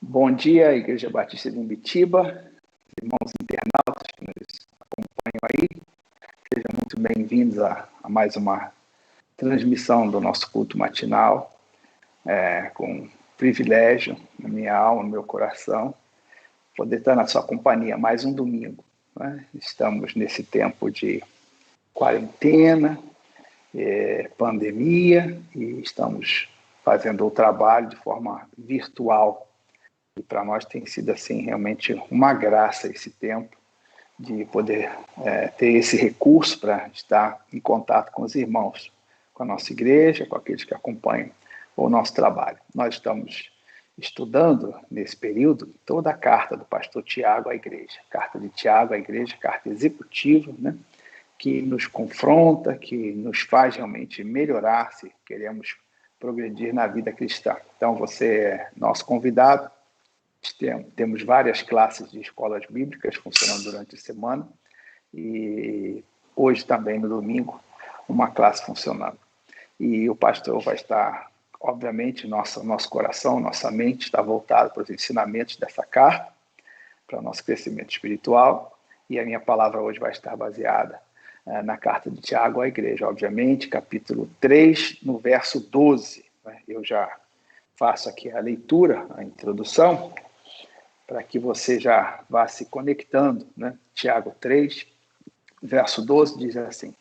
Bom dia, Igreja Batista de Imbitiba, irmãos internautas que nos acompanham aí. Sejam muito bem-vindos a mais uma transmissão do nosso culto matinal, com privilégio na minha alma, no meu coração, poder estar na sua companhia mais um domingo, né? Estamos nesse tempo de quarentena, pandemia, e estamos fazendo o trabalho de forma virtual. E para nós tem sido assim realmente uma graça esse tempo de poder ter esse recurso para estar em contato com os irmãos, com a nossa igreja, com aqueles que acompanham o nosso trabalho. Nós estamos estudando nesse período toda a carta do pastor Tiago à igreja, carta de Tiago à igreja, carta executiva, né, que nos confronta, que nos faz realmente melhorar se queremos progredir na vida cristã. Então você é nosso convidado. Temos várias classes de escolas bíblicas funcionando durante a semana e hoje também, no domingo, uma classe funcionando. E o pastor vai estar, obviamente, nosso coração, nossa mente está voltado para os ensinamentos dessa carta, para o nosso crescimento espiritual, e a minha palavra hoje vai estar baseada na carta de Tiago à igreja, obviamente, capítulo 3, no verso 12. Eu já faço aqui a leitura, a introdução, para que você já vá se conectando, né? Tiago 3, verso 12 diz assim: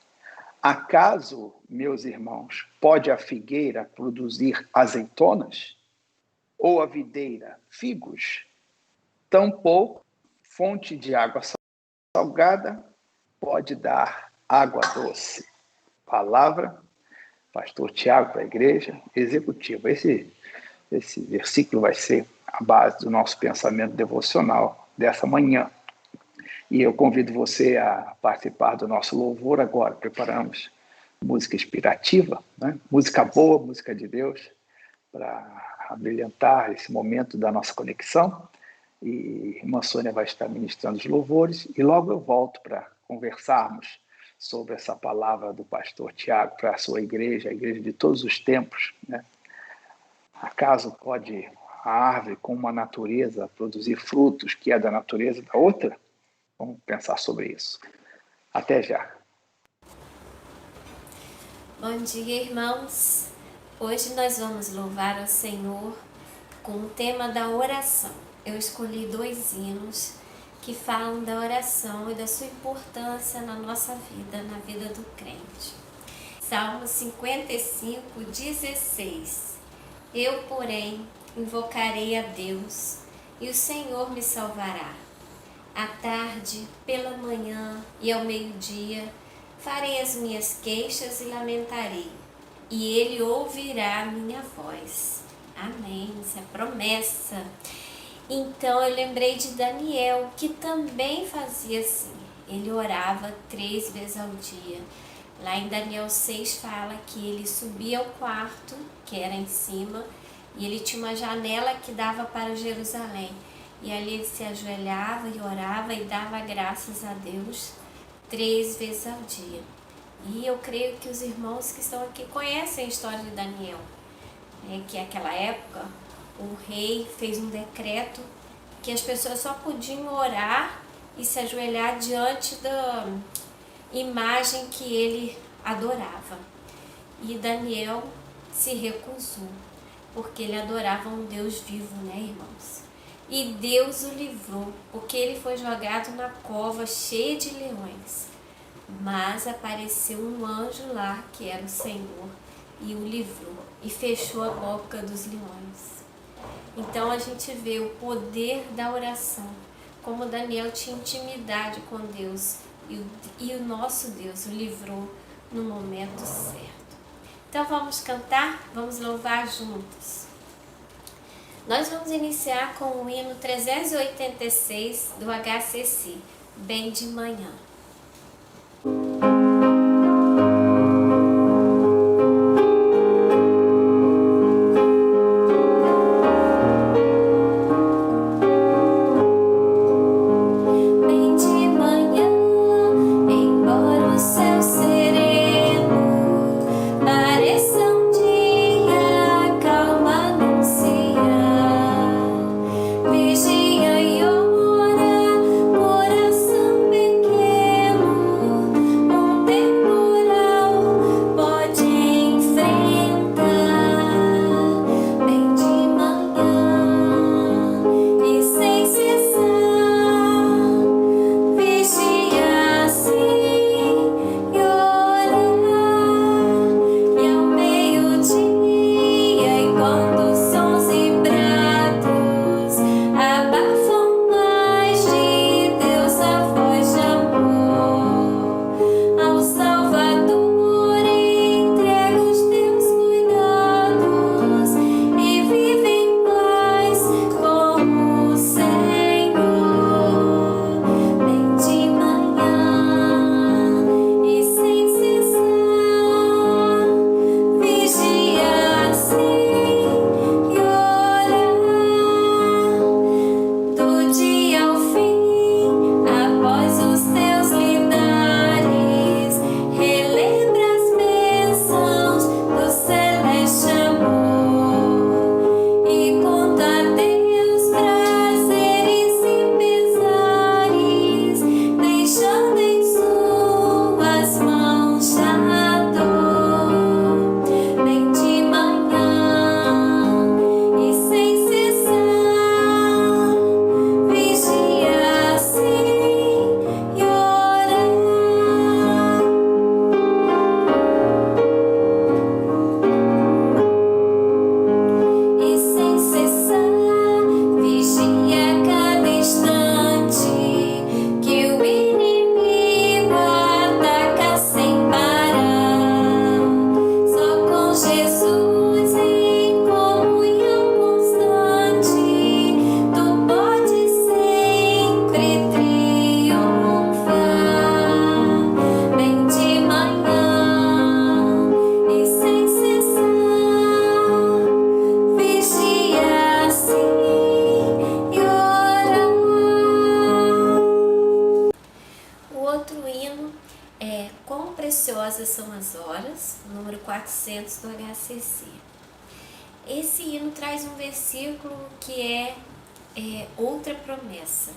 acaso, meus irmãos, pode a figueira produzir azeitonas? Ou a videira figos? Tampouco fonte de água salgada pode dar água doce. Palavra, pastor Tiago para a igreja executiva. Esse versículo vai ser a base do nosso pensamento devocional dessa manhã. E eu convido você a participar do nosso louvor agora. Preparamos música inspirativa, né? Música boa, música de Deus, para abrilhantar esse momento da nossa conexão. E a irmã Sônia vai estar ministrando os louvores e logo eu volto para conversarmos sobre essa palavra do pastor Tiago para a sua igreja, a igreja de todos os tempos, né? Acaso pode a árvore com uma natureza produzir frutos que é da natureza da outra? Vamos pensar sobre isso. Até já. Bom dia, irmãos. Hoje nós vamos louvar ao Senhor com o tema da oração. Eu escolhi 2 hinos que falam da oração e da sua importância na nossa vida, na vida do crente. Salmo 55, 16. Eu, porém, invocarei a Deus, e o Senhor me salvará. À tarde, pela manhã e ao meio-dia, farei as minhas queixas e lamentarei, e Ele ouvirá a minha voz. Amém, isso é promessa. Então eu lembrei de Daniel, que também fazia assim. Ele orava 3 vezes ao dia. Lá em Daniel 6 fala que ele subia ao quarto, que era em cima, e ele tinha uma janela que dava para Jerusalém. E ali ele se ajoelhava e orava e dava graças a Deus 3 vezes ao dia. E eu creio que os irmãos que estão aqui conhecem a história de Daniel, que naquela época o rei fez um decreto que as pessoas só podiam orar e se ajoelhar diante da imagem que ele adorava. E Daniel se recusou, porque ele adorava um Deus vivo, né, irmãos? E Deus o livrou, porque ele foi jogado na cova cheia de leões. Mas apareceu um anjo lá, que era o Senhor, e o livrou, e fechou a boca dos leões. Então a gente vê o poder da oração, como Daniel tinha intimidade com Deus, e o nosso Deus o livrou no momento certo. Então vamos cantar, vamos louvar juntos. Nós vamos iniciar com o hino 386 do HCC, Bem de Manhã. preciosas são as horas, número 400 do HCC. Esse hino traz um versículo que é outra promessa.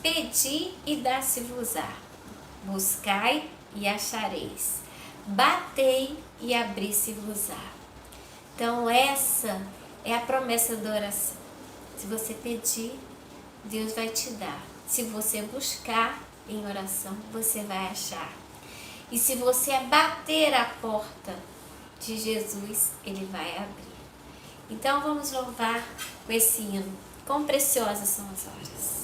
Pedi e dá-se-vos-á, buscai e achareis, batei e abri-se-vos-á. Então essa é a promessa da oração. Se você pedir, Deus vai te dar. Se você buscar em oração, você vai achar. E se você bater a porta de Jesus, Ele vai abrir. Então vamos louvar com esse hino. Quão preciosas são as horas.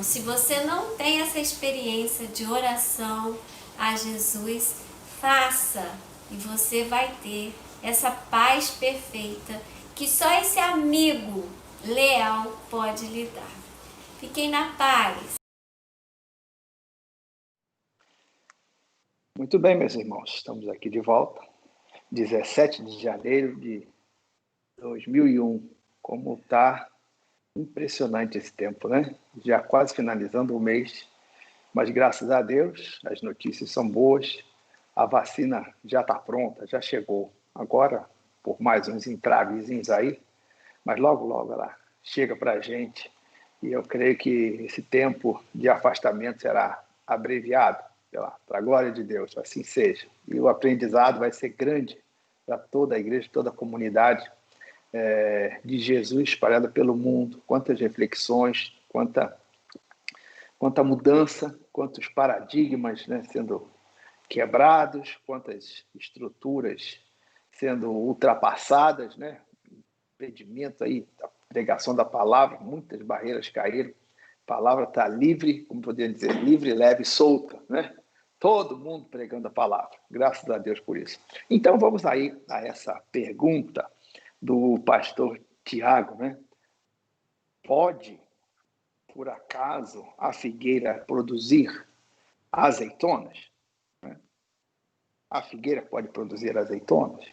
Se você não tem essa experiência de oração a Jesus, faça e você vai ter essa paz perfeita que só esse amigo leal pode lhe dar. Fiquem na paz. Muito bem, meus irmãos, estamos aqui de volta. 17 de janeiro de 2001. Como está impressionante esse tempo, né? Já quase finalizando o mês, mas graças a Deus as notícias são boas. A vacina já está pronta, já chegou. Agora, por mais uns entravezinhos aí, mas logo, logo ela chega para a gente. E eu creio que esse tempo de afastamento será abreviado, para a glória de Deus, assim seja. E o aprendizado vai ser grande para toda a igreja, toda a comunidade de Jesus espalhada pelo mundo. Quantas reflexões, quanta mudança, quantos paradigmas, né, sendo quebrados, quantas estruturas sendo ultrapassadas, né? Impedimento aí da pregação da palavra, muitas barreiras caíram. A palavra está livre, como poderia dizer, livre, leve, solta, né? Todo mundo pregando a palavra. Graças a Deus por isso. Então vamos aí a essa pergunta do pastor Tiago, né? Pode, por acaso, a figueira produzir azeitonas? a figueira pode produzir azeitonas?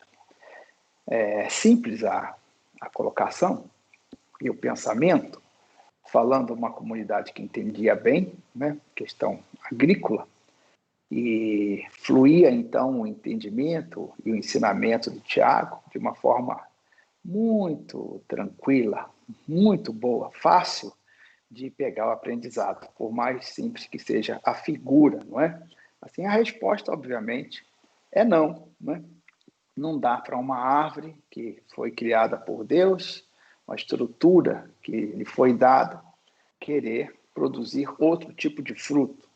É simples a colocação e o pensamento, falando uma comunidade que entendia bem, né, questão agrícola, e fluía então o entendimento e o ensinamento do Tiago de uma forma muito tranquila, muito boa, fácil de pegar o aprendizado, por mais simples que seja a figura, não é? Assim, a resposta, obviamente, é não, né? Não dá para uma árvore que foi criada por Deus, uma estrutura que lhe foi dada, querer produzir outro tipo de fruto.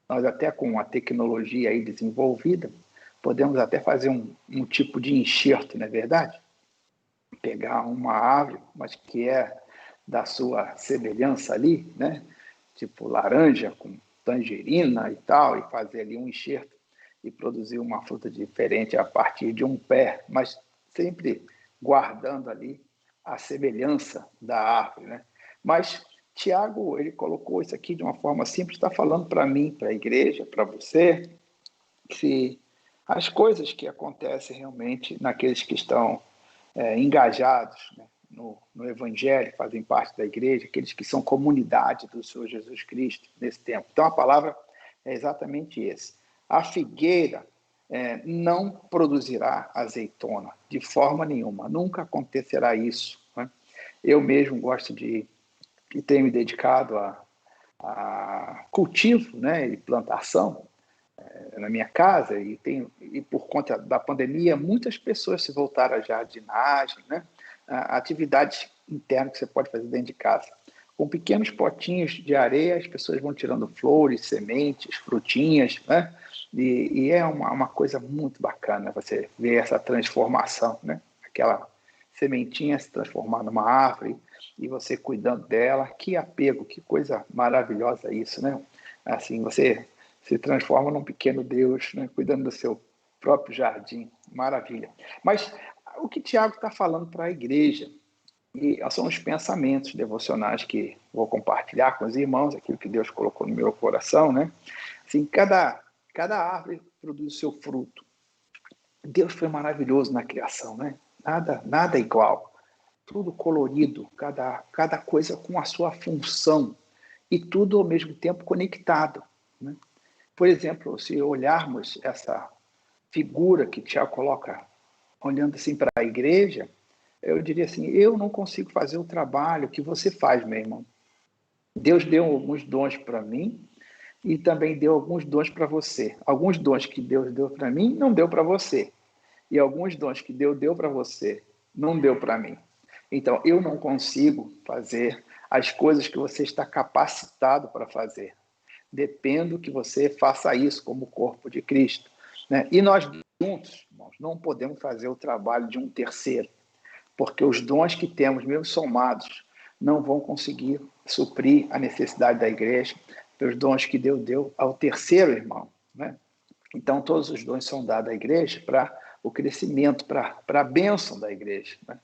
Nós até com a tecnologia aí desenvolvida, podemos até fazer um tipo de enxerto, não é verdade? Pegar uma árvore, mas que é da sua semelhança ali, né? Tipo laranja com tangerina e tal, e fazer ali um enxerto e produzir uma fruta diferente a partir de um pé, mas sempre guardando ali a semelhança da árvore, né? Mas Tiago, ele colocou isso aqui de uma forma simples, está falando para mim, para a igreja, para você, que as coisas que acontecem realmente naqueles que estão engajados, né, no Evangelho, fazem parte da igreja, aqueles que são comunidade do Senhor Jesus Cristo nesse tempo. Então, a palavra é exatamente essa. A figueira não produzirá azeitona, de forma nenhuma. Nunca acontecerá isso. Né? Eu mesmo gosto e tenho me dedicado a cultivo, né, e plantação na minha casa, e por conta da pandemia, muitas pessoas se voltaram à jardinagem, né? Atividades internas que você pode fazer dentro de casa. Com pequenos potinhos de areia, as pessoas vão tirando flores, sementes, frutinhas, né? E é uma coisa muito bacana você ver essa transformação, né? Aquela sementinha se transformar numa árvore e você cuidando dela. Que apego, que coisa maravilhosa isso, né? Assim, você se transforma num pequeno Deus, né? Cuidando do seu próprio jardim. Maravilha. Mas o que Tiago está falando para a igreja, e são os pensamentos devocionais que vou compartilhar com os irmãos, aquilo que Deus colocou no meu coração, né? Assim, cada árvore produz o seu fruto. Deus foi maravilhoso na criação, né? Nada igual. Tudo colorido, cada coisa com a sua função e tudo ao mesmo tempo conectado, né? Por exemplo, se olharmos essa figura que Tiago coloca, olhando assim para a igreja, eu diria assim, eu não consigo fazer o trabalho que você faz, meu irmão. Deus deu alguns dons para mim e também deu alguns dons para você. Alguns dons que Deus deu para mim, não deu para você. E alguns dons que Deus deu para você, não deu para mim. Então, eu não consigo fazer as coisas que você está capacitado para fazer. Dependo que você faça isso como corpo de Cristo, né? E nós juntos, irmãos, não podemos fazer o trabalho de um terceiro, porque os dons que temos, mesmo somados, não vão conseguir suprir a necessidade da igreja, pelos dons que Deus deu ao terceiro irmão, né? Então, todos os dons são dados à igreja para o crescimento, para a bênção da igreja, né?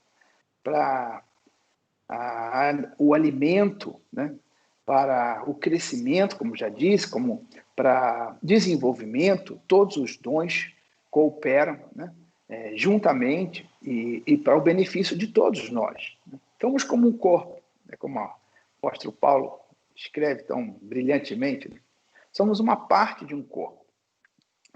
Para o alimento, né? Para o crescimento, como já disse, como para desenvolvimento, todos os dons cooperam, né? Juntamente e para o benefício de todos nós. Né? Somos como um corpo, né? Como o apóstolo Paulo escreve tão brilhantemente, né? Somos uma parte de um corpo.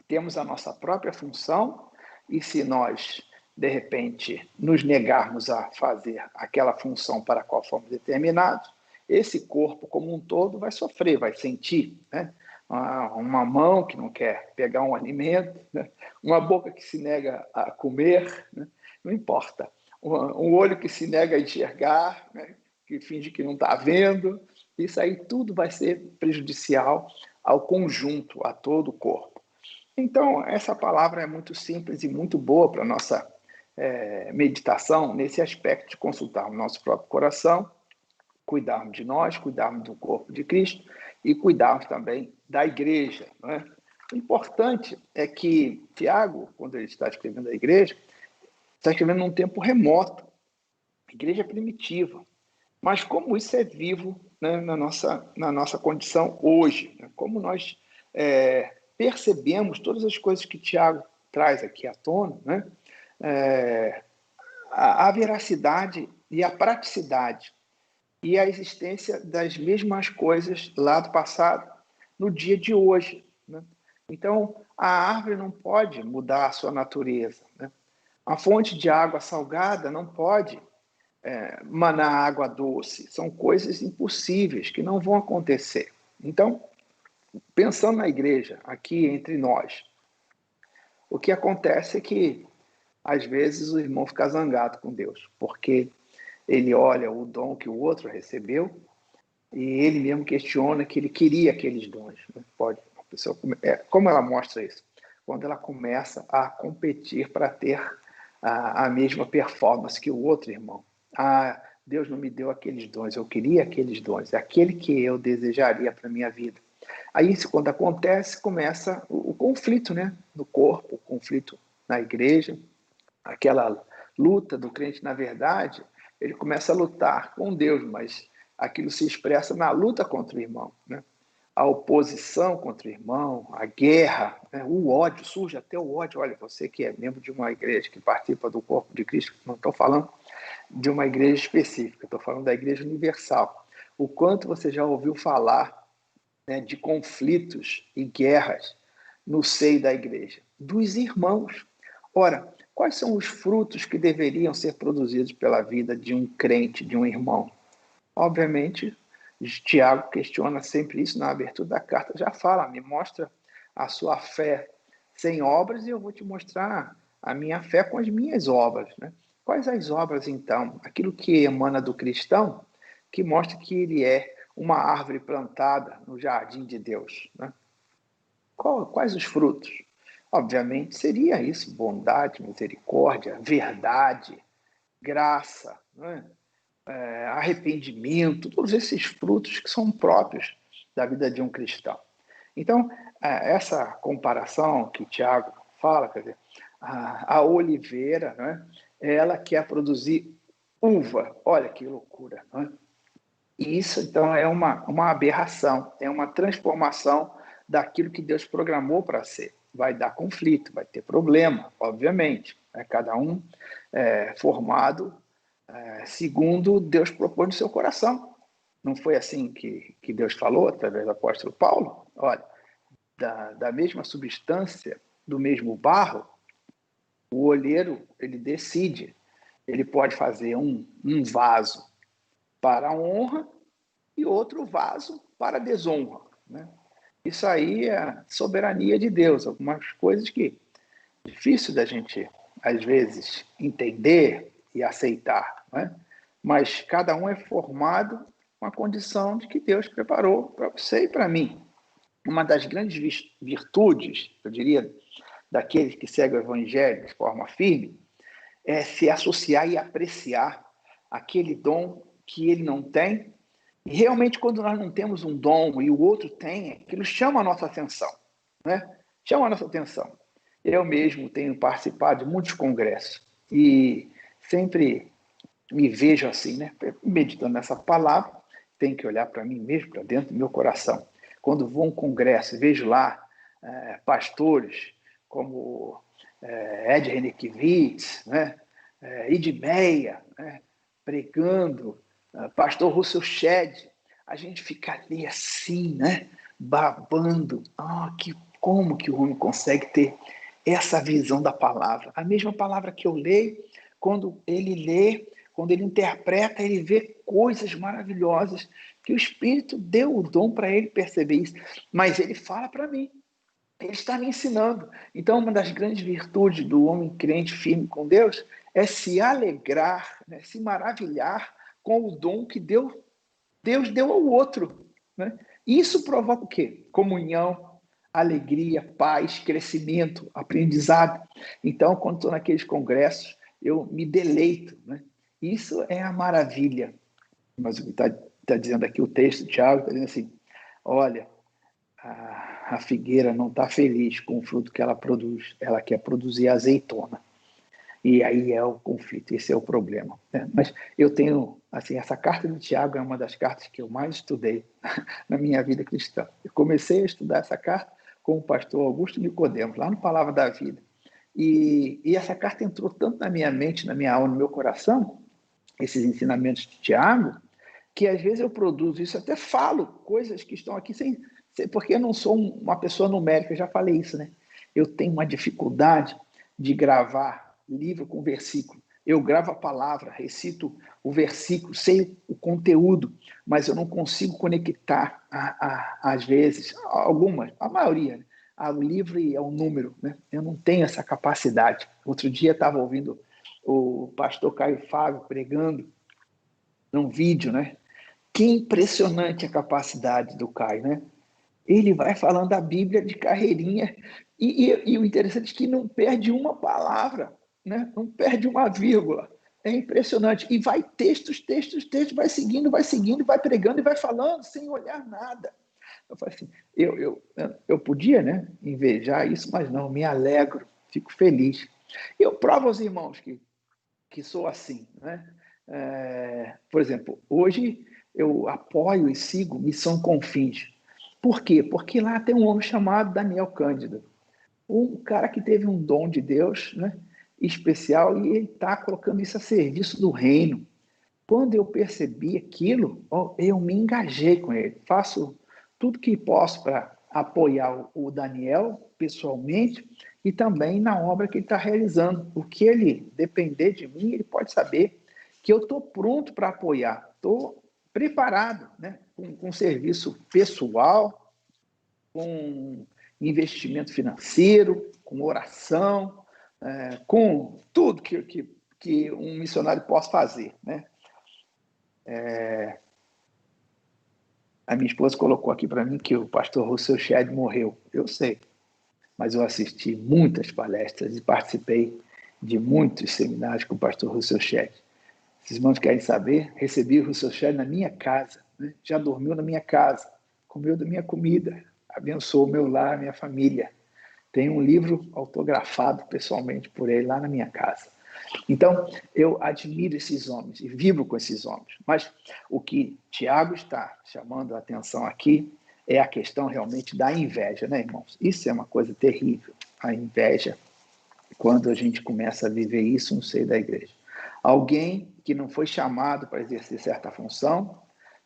Temos a nossa própria função e se nós, de repente, nos negarmos a fazer aquela função para a qual fomos determinados, esse corpo como um todo vai sofrer, vai sentir, né? Uma mão que não quer pegar um alimento, né? Uma boca que se nega a comer, né? Não importa. Um olho que se nega a enxergar, né? Que finge que não está vendo. Isso aí tudo vai ser prejudicial ao conjunto, a todo o corpo. Então, essa palavra é muito simples e muito boa para a nossa meditação, nesse aspecto de consultar o nosso próprio coração, cuidarmos de nós, cuidarmos do corpo de Cristo e cuidarmos também da igreja. Não é? O importante é que Tiago, quando ele está escrevendo a igreja, está escrevendo num tempo remoto, igreja primitiva. Mas como isso é vivo, né, na nossa condição hoje, né? Como nós percebemos todas as coisas que Tiago traz aqui à tona, né? A veracidade e a praticidade e a existência das mesmas coisas lá do passado no dia de hoje, né? Então, a árvore não pode mudar a sua natureza, né? A fonte de água salgada não pode manar água doce. São coisas impossíveis que não vão acontecer. Então, pensando na igreja, aqui entre nós, o que acontece é que, às vezes, o irmão fica zangado com Deus, porque ele olha o dom que o outro recebeu e ele mesmo questiona que ele queria aqueles dons. Não pode. A pessoa, como ela mostra isso? Quando ela começa a competir para ter a mesma performance que o outro irmão. Deus não me deu aqueles dons, eu queria aqueles dons, é aquele que eu desejaria para a minha vida. Aí, isso, quando acontece, começa o conflito, né? No corpo, o conflito na igreja, aquela luta do crente, na verdade, ele começa a lutar com Deus, mas aquilo se expressa na luta contra o irmão, né? A oposição contra o irmão, a guerra, né? O ódio, surge até o ódio. Olha, você que é membro de uma igreja, que participa do corpo de Cristo, não estou falando de uma igreja específica, estou falando da igreja universal. O quanto você já ouviu falar, né, de conflitos e guerras no seio da igreja, dos irmãos. Ora, quais são os frutos que deveriam ser produzidos pela vida de um crente, de um irmão? Obviamente, Tiago questiona sempre isso na abertura da carta, já fala, me mostra a sua fé sem obras e eu vou te mostrar a minha fé com as minhas obras, né? Quais as obras, então? Aquilo que emana do cristão, que mostra que ele é uma árvore plantada no jardim de Deus, né? Quais os frutos? Obviamente, seria isso, bondade, misericórdia, verdade, graça, né? Arrependimento, todos esses frutos que são próprios da vida de um cristão. Então, essa comparação que Tiago fala, quer dizer, a oliveira, né, ela quer produzir uva. Olha que loucura, né? E isso, então, é uma aberração, é uma transformação daquilo que Deus programou para ser. Vai dar conflito, vai ter problema, obviamente. Né? Cada um formado segundo Deus propôs no seu coração. Não foi assim que Deus falou através do apóstolo Paulo? Olha, da mesma substância, do mesmo barro, o olheiro, ele decide. Ele pode fazer um vaso para a honra e outro vaso para a desonra, né? Isso aí é a soberania de Deus. Algumas coisas que é difícil da gente, às vezes, entender e aceitar, né? Mas cada um é formado com a condição de que Deus preparou para você e para mim. Uma das grandes virtudes, eu diria, daqueles que seguem o Evangelho de forma firme, é se associar e apreciar aquele dom que ele não tem. E realmente, quando nós não temos um dom e o outro tem, aquilo chama a nossa atenção, né? Chama a nossa atenção. Eu mesmo tenho participado de muitos congressos e sempre me vejo assim, né? Meditando nessa palavra, tenho que olhar para mim mesmo, para dentro do meu coração. Quando vou a um congresso, vejo lá pastores como Ed Renekiewicz, né? Idmeia, né? Pregando, pastor Russell Shedd, a gente fica ali assim, né? Babando. Como que o homem consegue ter essa visão da palavra? A mesma palavra que eu leio, quando ele lê, quando ele interpreta, ele vê coisas maravilhosas que o Espírito deu o dom para ele perceber isso. Mas ele fala para mim. Ele está me ensinando. Então, uma das grandes virtudes do homem crente firme com Deus é se alegrar, né? Se maravilhar com o dom que Deus deu ao outro, né? Isso provoca o quê? Comunhão, alegria, paz, crescimento, aprendizado. Então, quando estou naqueles congressos, eu me deleito, né? Isso é a maravilha. Mas o que está dizendo aqui o texto, Tiago, está dizendo assim, olha, a figueira não está feliz com o fruto que ela produz, ela quer produzir azeitona. E aí é o conflito, esse é o problema, né? Mas eu tenho, assim, essa carta de Tiago é uma das cartas que eu mais estudei na minha vida cristã. Eu comecei a estudar essa carta com o pastor Augusto Nicodemos, lá no Palavra da Vida. E essa carta entrou tanto na minha mente, na minha alma, no meu coração, esses ensinamentos de Tiago, que às vezes eu produzo isso, até falo coisas que estão aqui porque eu não sou uma pessoa numérica, eu já falei isso, né? Eu tenho uma dificuldade de gravar livro com versículo. Eu gravo a palavra, recito o versículo, sei o conteúdo, mas eu não consigo conectar, às vezes, a maioria, né? O livro e ao número, né? Eu não tenho essa capacidade. Outro dia estava ouvindo o pastor Caio Fábio pregando num vídeo, né? Que impressionante a capacidade do Caio, né? Ele vai falando a Bíblia de carreirinha e o interessante é que não perde uma palavra, né? Não perde uma vírgula. É impressionante. E vai textos, vai seguindo, vai pregando e vai falando sem olhar nada. Eu falei assim, eu podia, né, invejar isso, mas não, me alegro, fico feliz. Eu provo aos irmãos que sou assim, né? Por exemplo, hoje eu apoio e sigo Missão Confins. Por quê? Porque lá tem um homem chamado Daniel Cândido, um cara que teve um dom de Deus, né, especial, e ele está colocando isso a serviço do reino. Quando eu percebi aquilo, eu me engajei com ele. Faço tudo que posso para apoiar o Daniel pessoalmente e também na obra que ele está realizando. O que ele depender de mim, ele pode saber que eu estou pronto para apoiar. Estou preparado, né? Com serviço pessoal, com investimento financeiro, com oração, com tudo que um missionário possa fazer, né? A minha esposa colocou aqui para mim que o pastor Russell Shedd morreu. Eu sei, mas eu assisti muitas palestras e participei de muitos seminários com o pastor Russell Shedd. Esses irmãos querem saber? Recebi o Russell Shedd na minha casa, né? Já dormiu na minha casa, comeu da minha comida, abençoou o meu lar, minha família. Tem um livro autografado pessoalmente por ele lá na minha casa. Então, eu admiro esses homens e vibro com esses homens. Mas o que Tiago está chamando a atenção aqui é a questão realmente da inveja, né, irmãos? Isso é uma coisa terrível, a inveja, quando a gente começa a viver isso no seio da igreja. Alguém que não foi chamado para exercer certa função,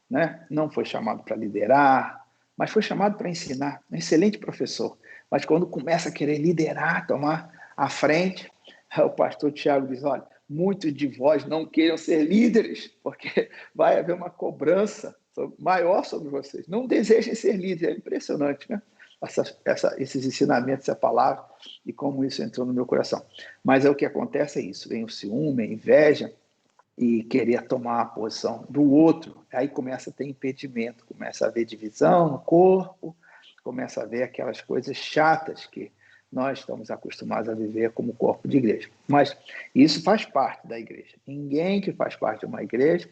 né? Não foi chamado para liderar, mas foi chamado para ensinar, um excelente professor. Mas quando começa a querer liderar, tomar a frente, o pastor Tiago diz, olha, muitos de vós não queiram ser líderes, porque vai haver uma cobrança maior sobre vocês. Não desejem ser líderes. É impressionante, né? Esses ensinamentos, essa palavra, e como isso entrou no meu coração. Mas o que acontece é isso, vem o ciúme, a inveja, e querer tomar a posição do outro. Aí começa a ter impedimento, começa a haver divisão no corpo, começa a haver aquelas coisas chatas que nós estamos acostumados a viver como corpo de igreja. Mas isso faz parte da igreja. Ninguém que faz parte de uma igreja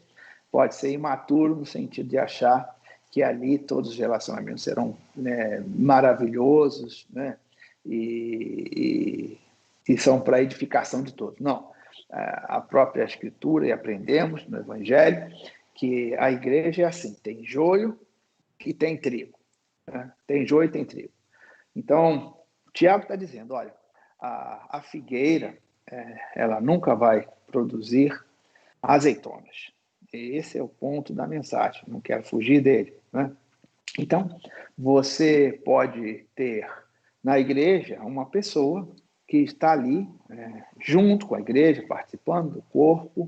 pode ser imaturo no sentido de achar que ali todos os relacionamentos serão, né, maravilhosos, né, e são para a edificação de todos. Não. A própria Escritura, e aprendemos no Evangelho, que a igreja é assim, tem joio e tem trigo. Né? Tem joio e tem trigo. Então, o Tiago está dizendo, olha, a figueira, ela nunca vai produzir azeitonas. Esse é o ponto da mensagem, não quero fugir dele. Né? Então, você pode ter na igreja uma pessoa que está ali, junto com a igreja, participando do corpo,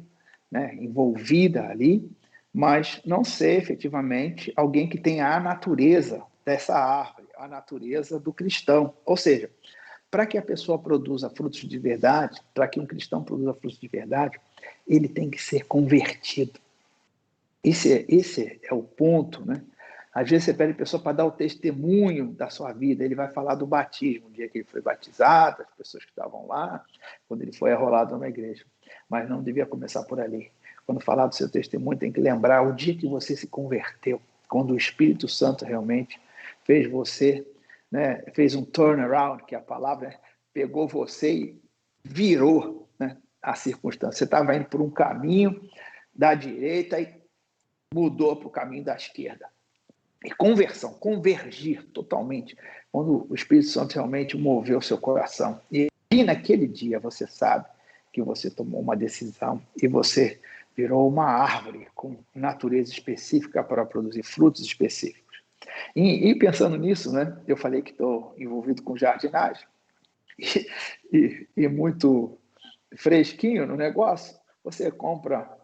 né, envolvida ali, mas não ser efetivamente alguém que tenha a natureza dessa árvore, a natureza do cristão. Ou seja, para que a pessoa produza frutos de verdade, para que um cristão produza frutos de verdade, ele tem que ser convertido. Esse é o ponto, né? Às vezes você pede a pessoa para dar o testemunho da sua vida, ele vai falar do batismo, o dia que ele foi batizado, as pessoas que estavam lá, quando ele foi arrolado numa igreja. Mas não devia começar por ali. Quando falar do seu testemunho, tem que lembrar o dia que você se converteu, quando o Espírito Santo realmente fez você, né, fez um turnaround, que é a palavra, né, pegou você e virou, né, a circunstância. Você estava indo por um caminho da direita e mudou para o caminho da esquerda. E conversão, convergir totalmente, quando o Espírito Santo realmente moveu o seu coração. E E naquele dia você sabe que você tomou uma decisão e você virou uma árvore com natureza específica para produzir frutos específicos. E pensando nisso, né, eu falei que estou envolvido com jardinagem e muito fresquinho no negócio. Você compra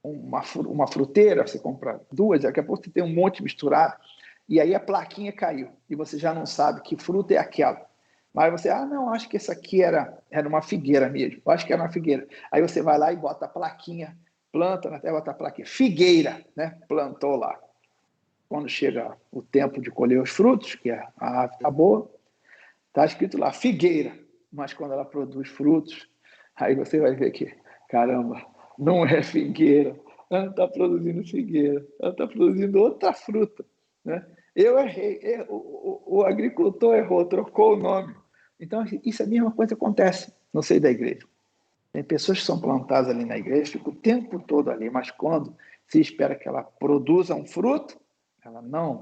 uma fruteira, você compra duas, daqui a pouco você tem um monte misturado, e aí a plaquinha caiu, e você já não sabe que fruta é aquela. Mas você, não, acho que essa aqui era uma figueira mesmo, eu acho que era uma figueira. Aí você vai lá e bota a plaquinha, planta na terra, bota a plaquinha, figueira, né? Plantou lá. Quando chega o tempo de colher os frutos, que a ave está boa, está escrito lá, figueira, mas quando ela produz frutos, aí você vai ver que, caramba, não é figueira, ela não está produzindo figueira, ela está produzindo outra fruta, né? Eu errei, o agricultor errou, trocou o nome. Então, isso é a mesma coisa que acontece no seio da igreja. Tem pessoas que são plantadas ali na igreja, ficam o tempo todo ali, mas quando se espera que ela produza um fruto,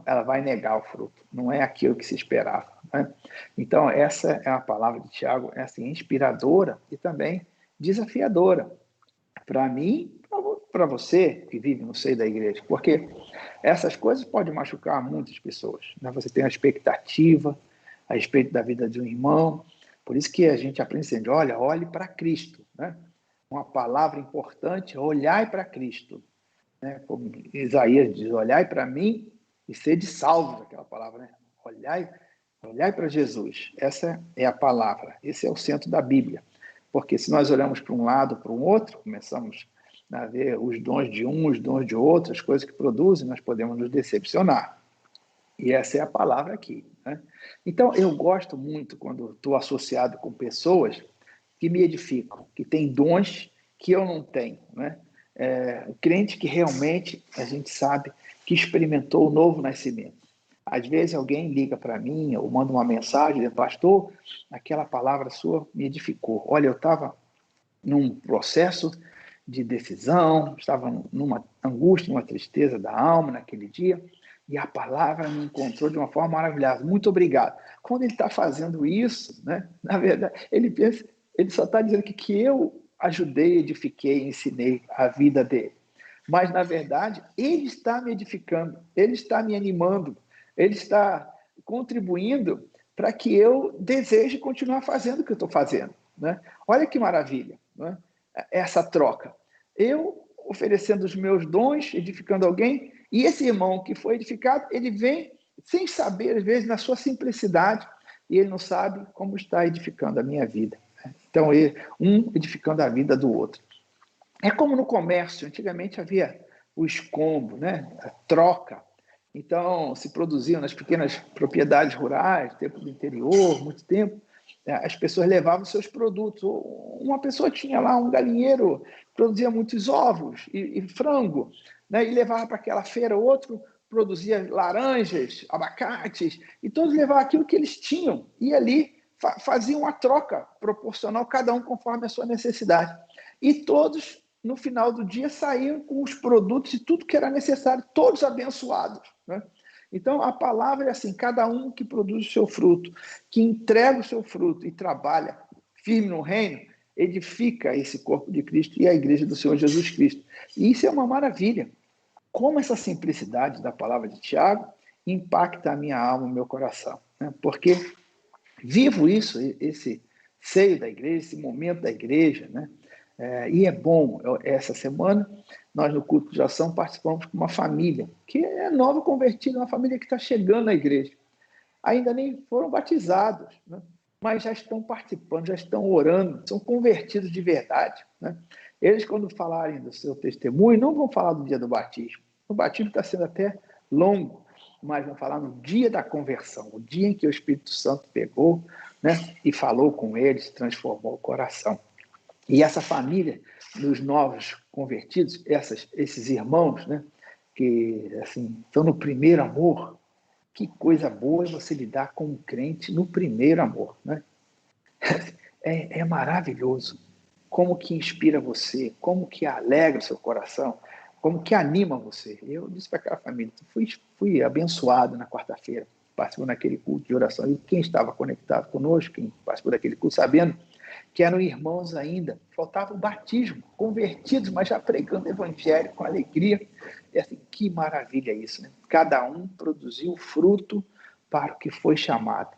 ela vai negar o fruto. Não é aquilo que se esperava, né? Então, essa é a palavra de Tiago, é assim, inspiradora e também desafiadora para mim, para você que vive no seio da igreja, porque essas coisas podem machucar muitas pessoas, né? Você tem uma expectativa a respeito da vida de um irmão, por isso que a gente aprende sempre, olhe para Cristo, né? Uma palavra importante, olhai para Cristo, né? Como Isaías diz, olhai para mim e sede salvos, aquela palavra, né? Olhai para Jesus, essa é a palavra, esse é o centro da Bíblia, porque se nós olhamos para um lado, para um outro, começamos a ver os dons de um, os dons de outro, as coisas que produzem, nós podemos nos decepcionar. E essa é a palavra aqui, né? Então, eu gosto muito quando estou associado com pessoas que me edificam, que têm dons que eu não tenho, né? O crente que realmente a gente sabe que experimentou o novo nascimento. Às vezes alguém liga para mim ou manda uma mensagem, pastor, aquela palavra sua me edificou. Olha, eu estava num processo de decisão, estava numa angústia, numa tristeza da alma naquele dia, e a palavra me encontrou de uma forma maravilhosa. Muito obrigado. Quando ele está fazendo isso, né, na verdade, ele pensa, ele só está dizendo que eu ajudei, edifiquei, ensinei a vida dele. Mas, na verdade, ele está me edificando, ele está me animando, ele está contribuindo para que eu deseje continuar fazendo o que eu estou fazendo, né? Olha que maravilha, né? Essa troca. Eu oferecendo os meus dons, edificando alguém, e esse irmão que foi edificado, ele vem sem saber, às vezes, na sua simplicidade, e ele não sabe como está edificando a minha vida. Então, um edificando a vida do outro. É como no comércio, antigamente havia o escombro, né? A troca. Então, se produziam nas pequenas propriedades rurais, tempo do interior, muito tempo, as pessoas levavam seus produtos. Uma pessoa tinha lá um galinheiro, produzia muitos ovos e frango, né? E levava para aquela feira, outro produzia laranjas, abacates, e todos levavam aquilo que eles tinham, e ali faziam uma troca proporcional, cada um conforme a sua necessidade. E todos, no final do dia, saíam com os produtos e tudo que era necessário, todos abençoados, né? Então, a palavra é assim, cada um que produz o seu fruto, que entrega o seu fruto e trabalha firme no reino, edifica esse corpo de Cristo e a igreja do Senhor Jesus Cristo. E isso é uma maravilha. Como essa simplicidade da palavra de Tiago impacta a minha alma, o meu coração, né? Porque vivo isso, esse seio da igreja, esse momento da igreja, né? E é bom, essa semana, nós no culto de ação participamos com uma família, que é nova convertida, uma família que está chegando à igreja. Ainda nem foram batizados, né? Mas já estão participando, já estão orando, são convertidos de verdade, né? Eles, quando falarem do seu testemunho, não vão falar do dia do batismo. O batismo está sendo até longo, mas vão falar no dia da conversão, o dia em que o Espírito Santo pegou, né, e falou com eles, transformou o coração. E essa família dos novos convertidos, esses irmãos, né, que assim, estão no primeiro amor, que coisa boa é você lidar com um crente no primeiro amor, né? É maravilhoso. Como que inspira você, como que alegra o seu coração, como que anima você. Eu disse para aquela família, fui abençoado na quarta-feira, participando daquele culto de oração. E quem estava conectado conosco, quem participou daquele culto, sabendo que eram irmãos ainda, faltava o batismo, convertidos, mas já pregando o evangelho com alegria. E assim, que maravilha isso, né? Cada um produziu fruto para o que foi chamado.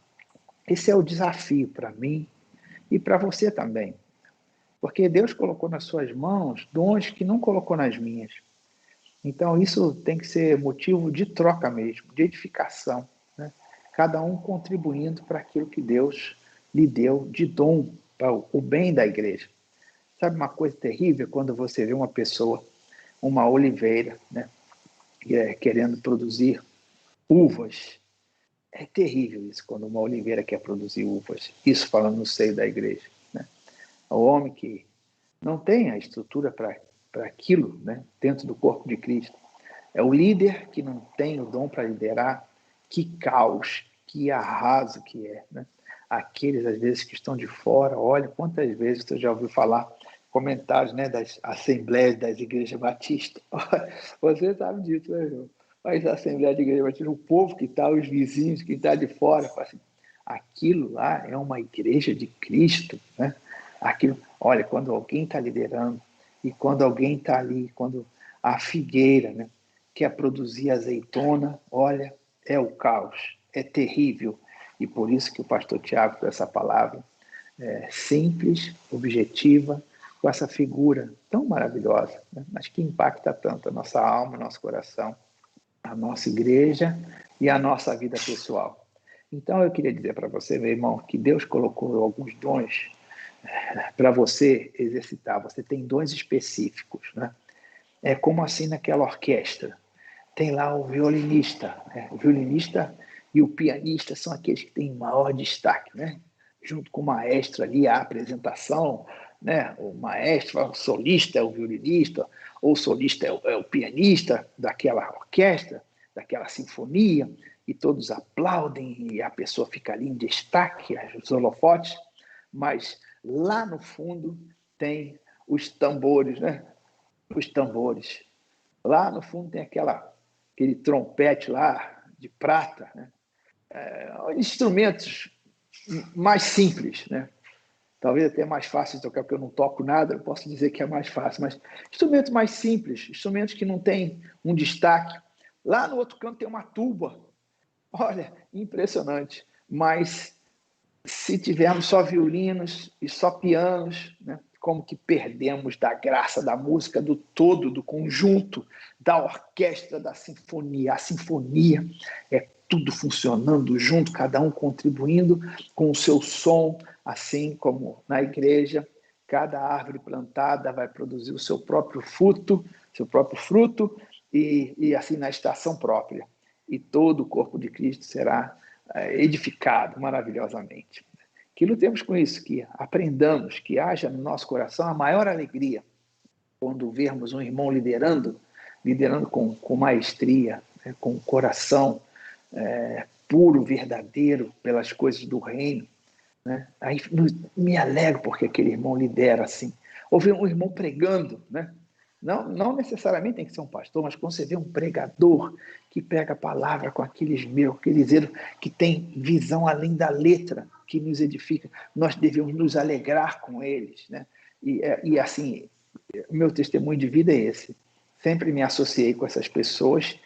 Esse é o desafio para mim e para você também. Porque Deus colocou nas suas mãos dons que não colocou nas minhas. Então, isso tem que ser motivo de troca mesmo, de edificação, né? Cada um contribuindo para aquilo que Deus lhe deu de dom, para o bem da igreja. Sabe uma coisa terrível quando você vê uma pessoa, uma oliveira, né, querendo produzir uvas? É terrível isso, quando uma oliveira quer produzir uvas. Isso falando no seio da igreja, né? O homem que não tem a estrutura para aquilo, né, dentro do corpo de Cristo. É o líder que não tem o dom para liderar. Que caos, que arraso que é, né? Aqueles, às vezes, que estão de fora, olha, quantas vezes você já ouviu falar comentários, né, das assembleias das igrejas batistas. Você sabe disso, né, João? Mas a assembleia de igreja batista, o povo que está, os vizinhos que está de fora, assim, aquilo lá é uma igreja de Cristo, né? Aquilo, olha, quando alguém está liderando e quando alguém está ali, quando a figueira, né, quer produzir azeitona, olha, é o caos, é terrível. E por isso que o pastor Tiago, com essa palavra simples, objetiva, com essa figura tão maravilhosa, né, mas que impacta tanto a nossa alma, nosso coração, a nossa igreja e a nossa vida pessoal. Então eu queria dizer para você, meu irmão, que Deus colocou alguns dons para você exercitar. Você tem dons específicos, né? É como assim naquela orquestra. Tem lá o violinista, né? O violinista e o pianista são aqueles que têm maior destaque, né? Junto com o maestro ali, a apresentação, né? O maestro, o solista é o violinista, ou o solista é o pianista daquela orquestra, daquela sinfonia, e todos aplaudem e a pessoa fica ali em destaque, os holofotes, mas lá no fundo tem os tambores, né? Os tambores. Lá no fundo tem aquele trompete lá de prata, né? Instrumentos mais simples, né? Talvez até mais fácil de tocar, porque eu não toco nada, eu posso dizer que é mais fácil, mas instrumentos mais simples, instrumentos que não têm um destaque. Lá no outro canto tem uma tuba. Olha, impressionante. Mas se tivermos só violinos e só pianos, né, como que perdemos da graça da música, do todo, do conjunto, da orquestra, da sinfonia. A sinfonia é tudo funcionando junto, cada um contribuindo com o seu som, assim como na igreja, cada árvore plantada vai produzir o seu próprio fruto, e assim na estação própria. E todo o corpo de Cristo será edificado maravilhosamente. Que lutemos com isso, que aprendamos, que haja no nosso coração a maior alegria quando vermos um irmão liderando com maestria, né, com coração puro, verdadeiro, pelas coisas do reino, né? Aí me alegro porque aquele irmão lidera assim. Ou ver um irmão pregando, né? Não necessariamente tem que ser um pastor, mas quando você vê um pregador que pega a palavra com aqueles que tem visão além da letra, que nos edifica, nós devemos nos alegrar com eles, né? E assim, meu testemunho de vida é esse. Sempre me associei com essas pessoas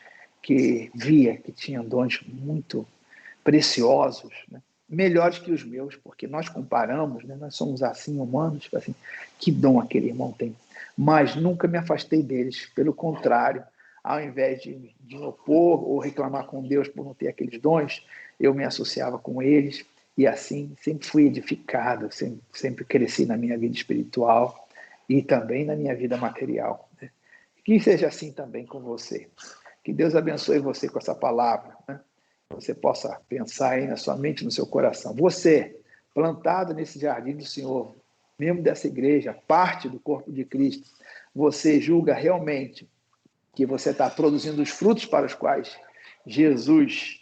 que via que tinham dons muito preciosos, né? Melhores que os meus, porque nós comparamos, né? Nós somos assim humanos, assim, que dom aquele irmão tem. Mas nunca me afastei deles, pelo contrário, ao invés de opor ou reclamar com Deus por não ter aqueles dons, eu me associava com eles e assim sempre fui edificado, sempre cresci na minha vida espiritual e também na minha vida material, né? Que seja assim também com você. Que Deus abençoe você com essa palavra, né? Você possa pensar aí na sua mente, no seu coração. Você, plantado nesse jardim do Senhor, membro dessa igreja, parte do corpo de Cristo, você julga realmente que você está produzindo os frutos para os quais Jesus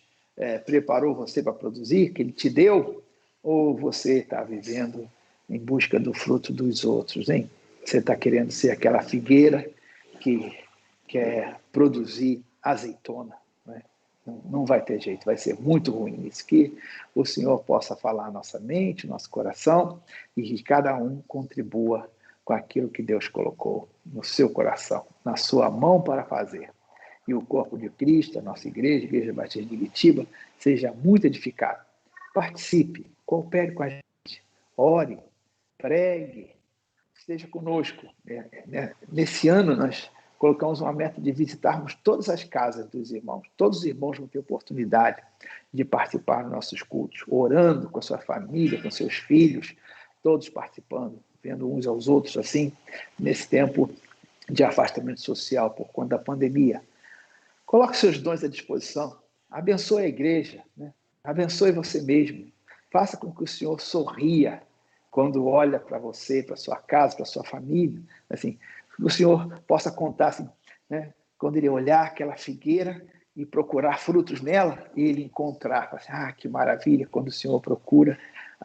preparou você para produzir, que Ele te deu, ou você está vivendo em busca do fruto dos outros, hein? Você está querendo ser aquela figueira que quer produzir azeitona, né? Não vai ter jeito, vai ser muito ruim isso. Que o Senhor possa falar a nossa mente, nosso coração, e que cada um contribua com aquilo que Deus colocou no seu coração, na sua mão para fazer. E o corpo de Cristo, a nossa igreja, a Igreja Batista de Ibitiba, seja muito edificado. Participe, coopere com a gente, ore, pregue, esteja conosco. Nesse ano, nós colocamos uma meta de visitarmos todas as casas dos irmãos. Todos os irmãos vão ter oportunidade de participar dos nossos cultos, orando com a sua família, com seus filhos, todos participando, vendo uns aos outros, assim, nesse tempo de afastamento social por conta da pandemia. Coloque seus dons à disposição, abençoe a igreja, né? Abençoe você mesmo, faça com que o Senhor sorria quando olha para você, para sua casa, para sua família, assim, que o Senhor possa contar assim, né? Quando ele olhar aquela figueira e procurar frutos nela, e ele encontrar, assim, que maravilha, quando o Senhor procura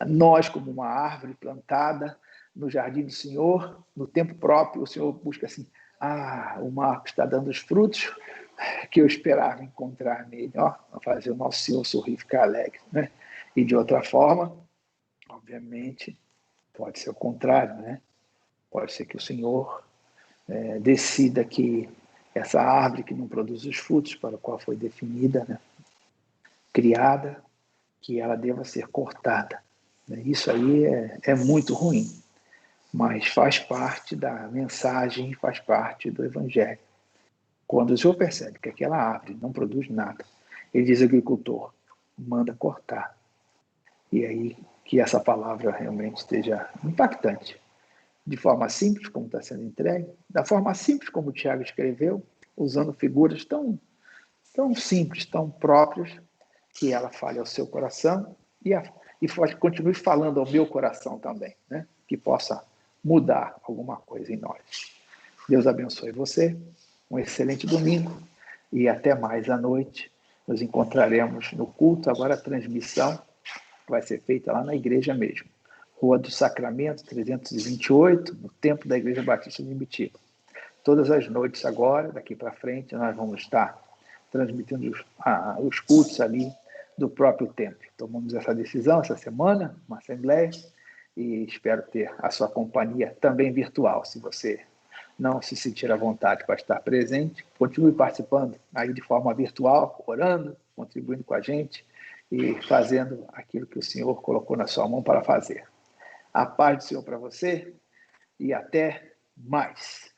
nós como uma árvore plantada no jardim do Senhor, no tempo próprio, o Senhor busca assim, o Marcos está dando os frutos que eu esperava encontrar nele, fazer o nosso Senhor sorrir, ficar alegre, né? E de outra forma, obviamente, pode ser o contrário, né? Pode ser que o Senhor decida que essa árvore que não produz os frutos para o qual foi definida, né? Criada, que ela deva ser cortada. Isso aí é muito ruim, mas faz parte da mensagem, faz parte do Evangelho. Quando o Senhor percebe que aquela árvore não produz nada, ele diz ao agricultor, manda cortar. E aí que essa palavra realmente esteja impactante. De forma simples, como está sendo entregue, da forma simples como o Tiago escreveu, usando figuras tão simples, tão próprias, que ela fale ao seu coração e continue falando ao meu coração também, né? Que possa mudar alguma coisa em nós. Deus abençoe você, um excelente domingo e até mais à noite. Nos encontraremos no culto, agora a transmissão vai ser feita lá na igreja mesmo, Rua do Sacramento, 328, no templo da Igreja Batista de Ibitiba. Todas as noites agora, daqui para frente, nós vamos estar transmitindo os cultos ali do próprio templo. Tomamos essa decisão essa semana, uma assembleia, e espero ter a sua companhia também virtual. Se você não se sentir à vontade para estar presente, continue participando aí de forma virtual, orando, contribuindo com a gente e fazendo aquilo que o Senhor colocou na sua mão para fazer. A paz do Senhor para você e até mais.